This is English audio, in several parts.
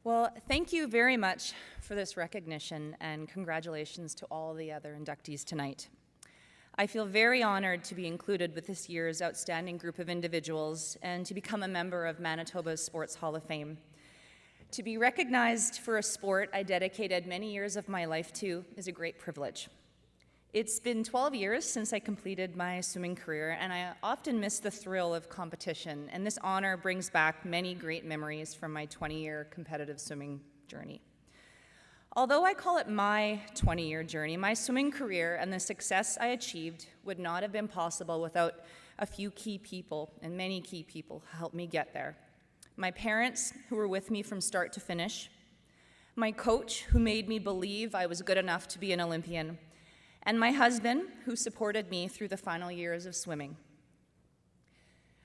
Well, thank you very much for this recognition, and congratulations to all the other inductees tonight. I feel very honored to be included with this year's outstanding group of individuals and to become a member of Manitoba's Sports Hall of Fame. To be recognized for a sport I dedicated many years of my life to is a great privilege. It's been 12 years since I completed my swimming career, and I often miss the thrill of competition, and this honor brings back many great memories from my 20-year competitive swimming journey. Although I call it my 20-year journey, my swimming career and the success I achieved would not have been possible without a few key people, and many key people helped me get there. My parents, who were with me from start to finish, my coach, who made me believe I was good enough to be an Olympian, and my husband, who supported me through the final years of swimming.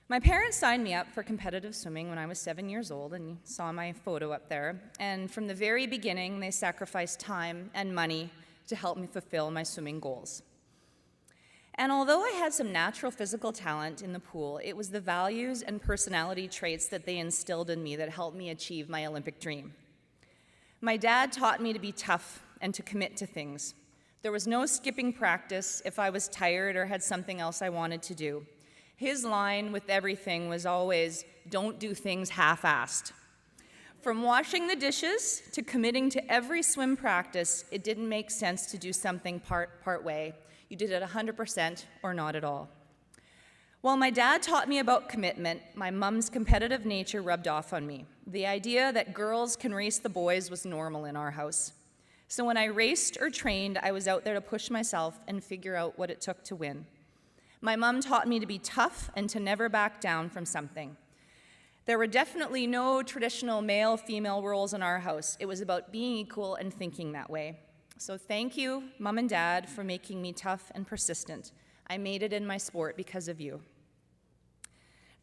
My parents signed me up for competitive swimming when I was 7 years old, and you saw my photo up there. And from the very beginning, they sacrificed time and money to help me fulfill my swimming goals. And although I had some natural physical talent in the pool, it was the values and personality traits that they instilled in me that helped me achieve my Olympic dream. My dad taught me to be tough and to commit to things. There was no skipping practice if I was tired or had something else I wanted to do. His line with everything was always, "Don't do things half-assed." From washing the dishes to committing to every swim practice, it didn't make sense to do something part way. You did it 100% or not at all. While my dad taught me about commitment, my mom's competitive nature rubbed off on me. The idea that girls can race the boys was normal in our house. So when I raced or trained, I was out there to push myself and figure out what it took to win. My mom taught me to be tough and to never back down from something. There were definitely no traditional male-female roles in our house. It was about being equal and thinking that way. So thank you, Mom and Dad, for making me tough and persistent. I made it in my sport because of you.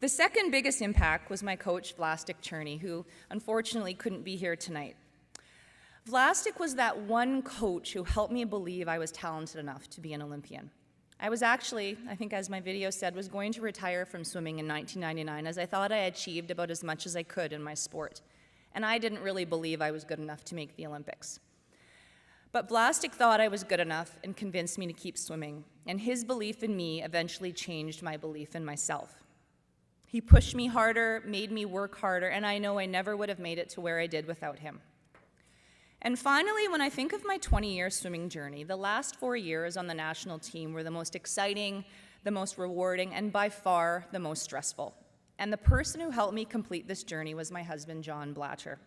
The second biggest impact was my coach, Vlastik Cherney, who unfortunately couldn't be here tonight. Vlastik was that one coach who helped me believe I was talented enough to be an Olympian. I was actually, I think as my video said, was going to retire from swimming in 1999 as I thought I achieved about as much as I could in my sport. And I didn't really believe I was good enough to make the Olympics. But Vlastik thought I was good enough and convinced me to keep swimming. And his belief in me eventually changed my belief in myself. He pushed me harder, made me work harder, and I know I never would have made it to where I did without him. And finally, when I think of my 20-year swimming journey, the last 4 years on the national team were the most exciting, the most rewarding, and by far the most stressful. And the person who helped me complete this journey was my husband, John Blacher.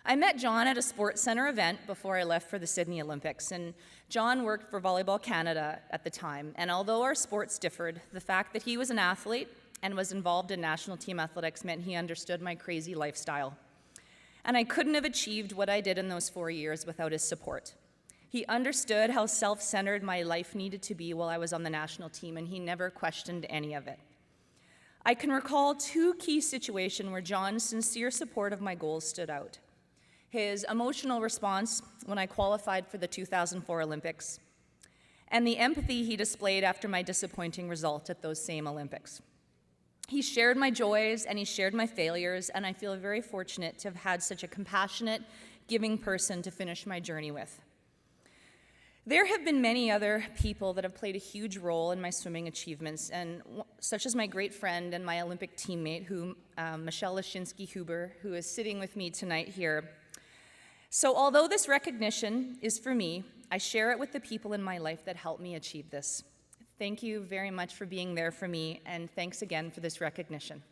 I met John at a Sports Center event before I left for the Sydney Olympics, and John worked for Volleyball Canada at the time. And although our sports differed, the fact that he was an athlete and was involved in national team athletics meant he understood my crazy lifestyle. And I couldn't have achieved what I did in those 4 years without his support. He understood how self-centered my life needed to be while I was on the national team, and he never questioned any of it. I can recall 2 key situations where John's sincere support of my goals stood out. His emotional response when I qualified for the 2004 Olympics, and the empathy he displayed after my disappointing result at those same Olympics. He shared my joys and he shared my failures, and I feel very fortunate to have had such a compassionate, giving person to finish my journey with. There have been many other people that have played a huge role in my swimming achievements, and such as my great friend and my Olympic teammate, Michelle Lashinsky-Huber, who is sitting with me tonight here. So although this recognition is for me, I share it with the people in my life that helped me achieve this. Thank you very much for being there for me, and thanks again for this recognition.